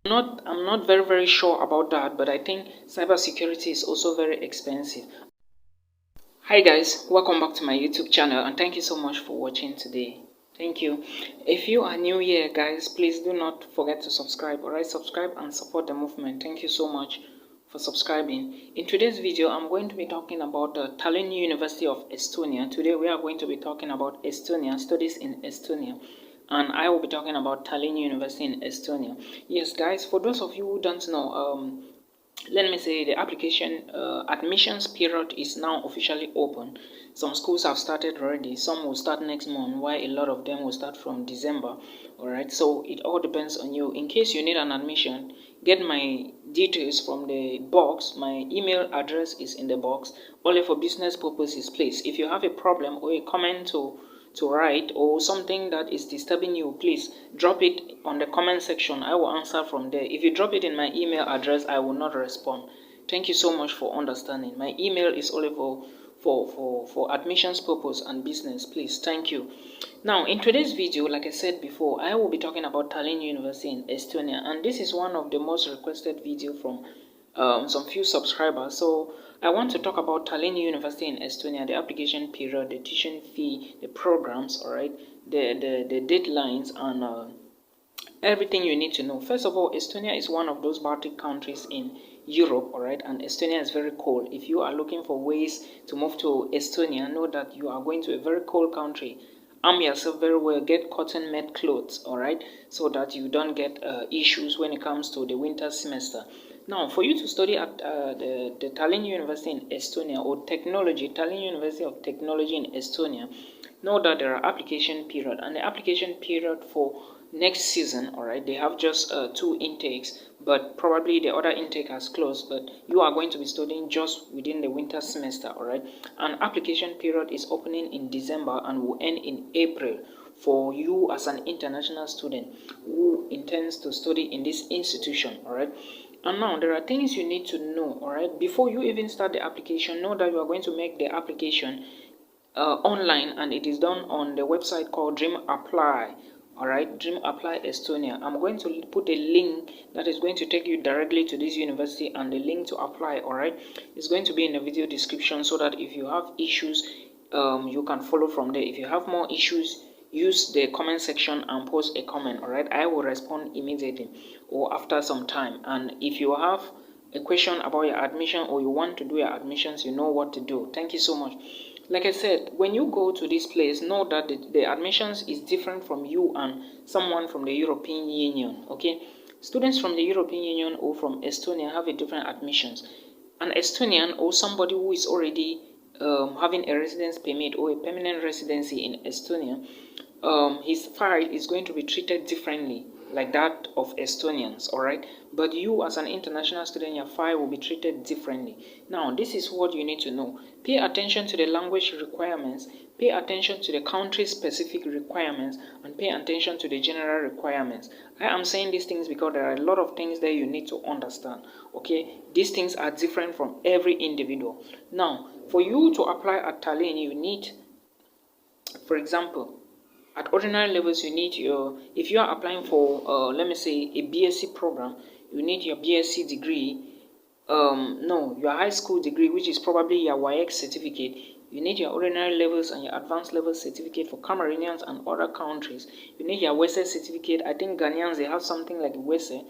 I'm not very sure about that, but I think cybersecurity is also very expensive. Hi guys, welcome back to my YouTube channel and thank you so much for watching today. Thank you. If you are new here guys, please do not forget to subscribe. Alright, subscribe and support the movement. Thank you so much for subscribing. In today's video, I'm going to be talking about the Tallinn University of Estonia. Today we are going to be talking about Estonia, studies in Estonia. And I will be talking about Tallinn University in Estonia. Yes guys, for those of you who don't know, let me say the application admissions period is now officially open. Some schools have started already, some will start next month, while a lot of them will start from December. All right, so it all depends on you. In case you need an admission, get my details from the box. My email address is in the box. Only for business purposes, please. If you have a problem or a comment to write or something that is disturbing you, please drop it on the comment section. I will answer from there. If you drop it in my email address, I will not respond. Thank you so much for understanding. My email is only for admissions purpose and business, please. Thank you. Now in today's video, like I said before, I will be talking about Tallinn University in Estonia, and this is one of the most requested video from some few subscribers. So I want to talk about Tallinn University in Estonia, the application period, the tuition fee, the programs, all right, the deadlines, and everything you need to know. First of all, Estonia is one of those Baltic countries in Europe, all right, and Estonia is very cold. If you are looking for ways to move to Estonia, know that you are going to a very cold country. Arm yourself very well, get cotton made clothes, all right, so that you don't get issues when it comes to the winter semester. Now, for you to study at the Tallinn University in Estonia, or technology, Tallinn University of Technology in Estonia, know that there are application period, and the application period for next season, all right, they have just 2 intakes, but probably the other intake has closed, but you are going to be studying just within the winter semester, all right. An application period is opening in December and will end in April for you as an international student who intends to study in this institution, all right. And now there are things you need to know, all right, before you even start the application. Know that you are going to make the application online, and it is done on the website called Dream Apply. All right, Dream Apply Estonia. I'm going to put a link that is going to take you directly to this university, and the link to apply, all right, is going to be in the video description, so that if you have issues, you can follow from there. If you have more issues, use the comment section and post a comment, all right. I will respond immediately or after some time. And if you have a question about your admission, or you want to do your admissions, you know what to do. Thank you so much. Like I said, when you go to this place, know that the admissions is different from you and someone from the European Union, okay? Students from the European Union or from Estonia have a different admissions. An Estonian or somebody who is already having a residence permit or a permanent residency in Estonia, his file is going to be treated differently like that of Estonians, all right? But you as an international student, your file will be treated differently. Now, this is what you need to know. Pay attention to the language requirements, pay attention to the country-specific requirements, and pay attention to the general requirements. I am saying these things because there are a lot of things that you need to understand, okay? These things are different from every individual. Now, for you to apply at Tallinn, you need, for example, at ordinary levels, you need your, if you are applying for, let me say, a BSc program, you need your BSc degree, no, your high school degree, which is probably your YX certificate. You need your ordinary levels and your advanced level certificate for Cameroonians and other countries. You need your WESE certificate. I think Ghanaians, they have something like WESE.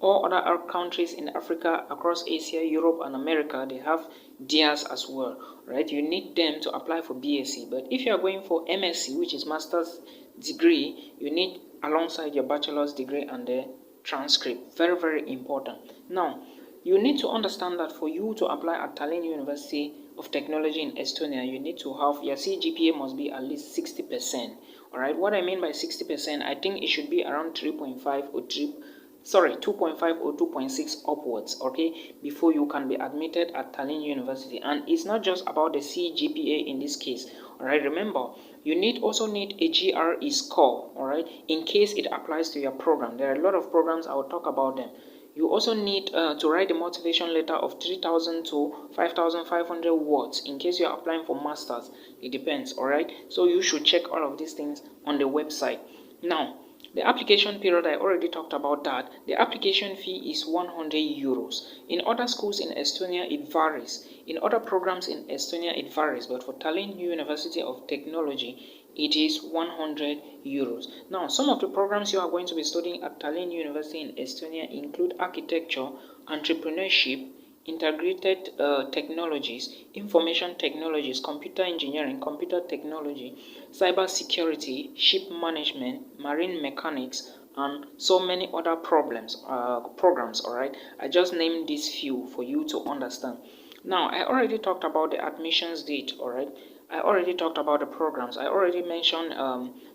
All other countries in Africa, across Asia, Europe, and America, they have theirs as well, right? You need them to apply for BSc. But if you are going for MSc, which is master's degree, you need alongside your bachelor's degree and the transcript. Very, very important. Now, you need to understand that for you to apply at Tallinn University of Technology in Estonia, you need to have, your Cgpa must be at least 60%. All right, what I mean by 60%, I think it should be around 3.5 or 2.5 or 2.6 upwards, okay, before you can be admitted at Tallinn University. And it's not just about the Cgpa in this case, all right. Remember, you also need a GRE score, all right, in case it applies to your program. There are a lot of programs, I will talk about them. You also need to write a motivation letter of 3,000 to 5,500 words in case you are applying for masters. It depends, all right. So you should check all of these things on the website. Now, The application period, I already talked about that. The application fee is 100 euros. In other schools in Estonia, it varies. In other programs in Estonia, it varies. But for Tallinn University of Technology, it is 100 euros. Now, some of the programs you are going to be studying at Tallinn University in Estonia include architecture, entrepreneurship, integrated technologies, information technologies, computer engineering, computer technology, cyber security, ship management, marine mechanics, and so many other programs. All right, I just named these few for you to understand. Now, I already talked about the admissions date. All right, I already talked about the programs. I already mentioned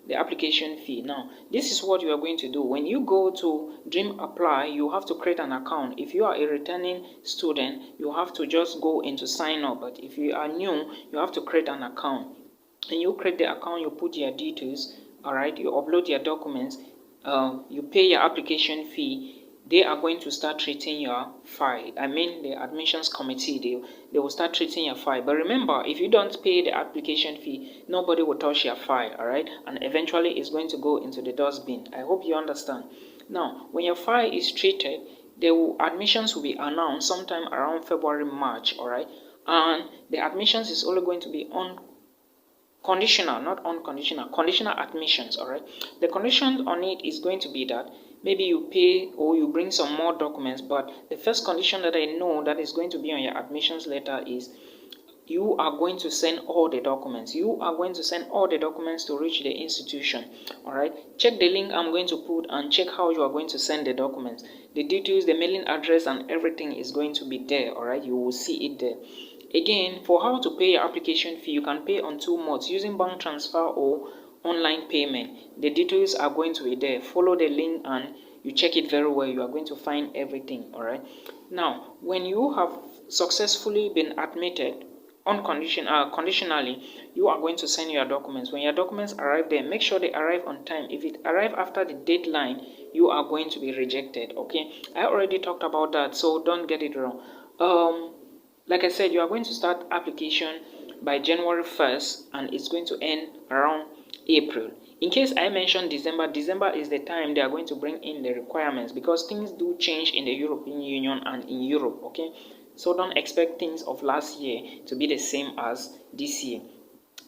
the application fee. Now, this is what you are going to do. When you go to Dream Apply, you have to create an account. If you are a returning student, you have to just go into sign up. But if you are new, you have to create an account. And you create the account, you put your details, all right, you upload your documents, you pay your application fee. They are going to start treating your file. I mean, the admissions committee, they will start treating your file. But remember, if you don't pay the application fee, nobody will touch your file, all right? And eventually it's going to go into the dustbin. I hope you understand. Now, when your file is treated, admissions will be announced sometime around February, March, all right? And the admissions is only going to be on conditional, not unconditional, conditional admissions. All right, the condition on it is going to be that maybe you pay or you bring some more documents, but the first condition that I know that is going to be on your admissions letter is you are going to send all the documents. You are going to send all the documents to reach the institution. All right, check the link I'm going to put and check how you are going to send the documents. The details, the mailing address, and everything is going to be there. All right, you will see it there. Again, for how to pay your application fee, you can pay on two modes, using bank transfer or online payment. The details are going to be there. Follow the link and you check it very well. You are going to find everything. All right. Now, when you have successfully been admitted conditionally, you are going to send your documents. When your documents arrive there, make sure they arrive on time. If it arrive after the deadline, you are going to be rejected. Okay, I already talked about that, so don't get it wrong. Like I said, you are going to start application by January 1st and it's going to end around April. In case I mentioned December, December is the time they are going to bring in the requirements because things do change in the European Union and in Europe, okay? So don't expect things of last year to be the same as this year.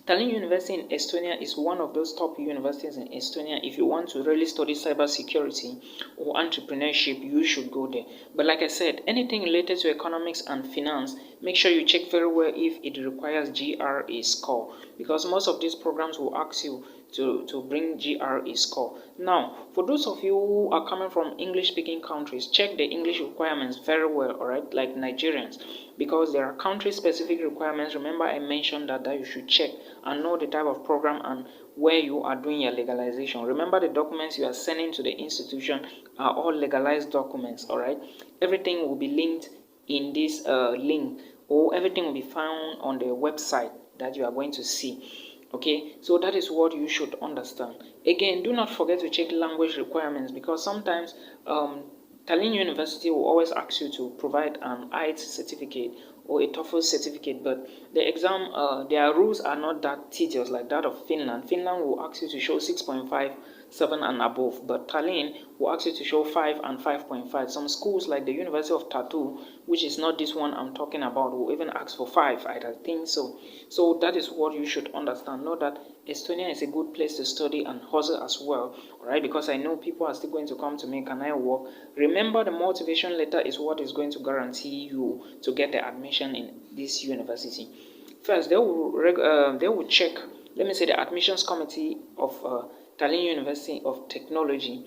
Tallinn University in Estonia is one of those top universities in Estonia. If you want to really study cybersecurity or entrepreneurship, you should go there. But like I said, anything related to economics and finance, make sure you check very well if it requires GRE score, because most of these programs will ask you to bring GRE score. Now, for those of you who are coming from English-speaking countries, check the English requirements very well, all right, like Nigerians, because there are country-specific requirements. Remember, I mentioned that you should check and know the type of program and where you are doing your legalization. Remember, the documents you are sending to the institution are all legalized documents, all right? Everything will be linked in this link, or everything will be found on the website that you are going to see. Okay, so that is what you should understand. Again, do not forget to check language requirements, because sometimes Tallinn University will always ask you to provide an IELTS certificate or a TOEFL certificate, but the exam, their rules are not that tedious like that of Finland. Finland will ask you to show 6.5, 7 and above, but Tallinn will ask you to show 5 and 5.5. Some schools like the University of out.To, which is not this one I'm talking about, will even ask for 5, I think so. So that is what you should understand. Know that Estonia is a good place to study and hustle as well, alright? Because I know people are still going to come to me, can I work? Remember, the motivation letter is what is going to guarantee you to get the admission in this university. First, they will check, let me say, the admissions committee of Tallinn University of Technology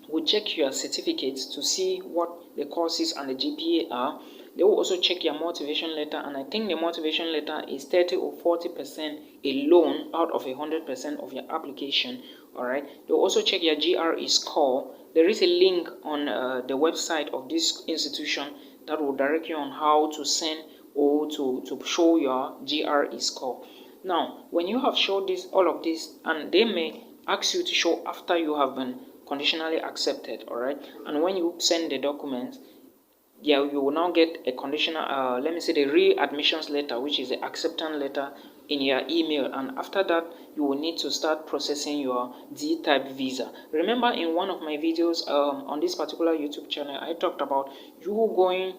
will check your certificates to see what the courses and the Gpa are. They will also check your motivation letter, and I think the motivation letter is 30 or 40% alone out of 100% of your application. All right. They will also check your GRE score. There is a link on the website of this institution that will direct you on how to send or to show your GRE score. Now, when you have showed this, all of this, and they may ask you to show after you have been conditionally accepted, all right? And when you send the documents, yeah, you will now get a conditional, let me say, the readmissions letter, which is the acceptance letter in your email, and after that you will need to start processing your D-type visa. Remember, in one of my videos on this particular YouTube channel, I talked about you going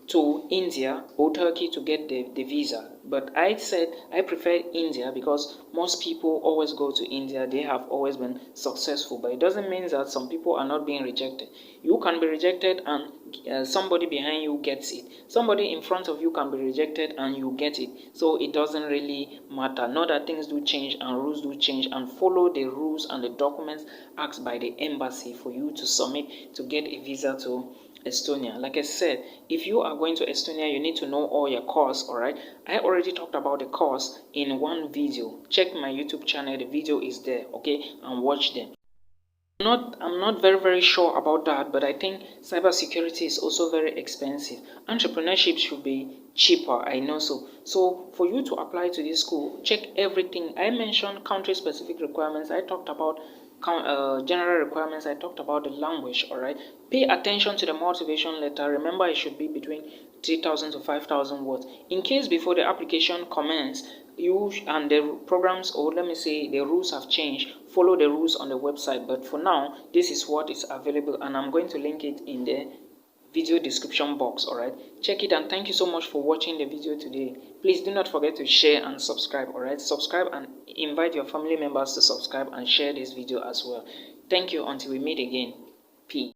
to India or Turkey to get the visa, but I said I prefer India because most people always go to India. They have always been successful, but it doesn't mean that some people are not being rejected. You can be rejected and somebody behind you gets it. Somebody in front of you can be rejected and you get it. So it doesn't really matter. Know that things do change and rules do change, and follow the rules and the documents asked by the embassy for you to submit to get a visa to Estonia. Like I said, if you are going to Estonia, you need to know all your costs. All right, I already talked about the cost in one video. Check my YouTube channel, the video is there, okay, and watch them. I'm not very sure about that, but I think cybersecurity is also very expensive. Entrepreneurship should be cheaper, I know so. So for you to apply to this school, check everything. I mentioned country specific requirements. I talked about general requirements. I talked about the language. All right, pay attention to the motivation letter. Remember, it should be between 3,000 to 5,000 words. In case before the application commences, you and the programs, or let me say the rules have changed, follow the rules on the website. But for now, this is what is available, and I'm going to link it in the video description box. All right, check it, and thank you so much for watching the video today. Please do not forget to share and subscribe. All right, subscribe and invite your family members to subscribe and share this video as well. Thank you. Until we meet again, peace.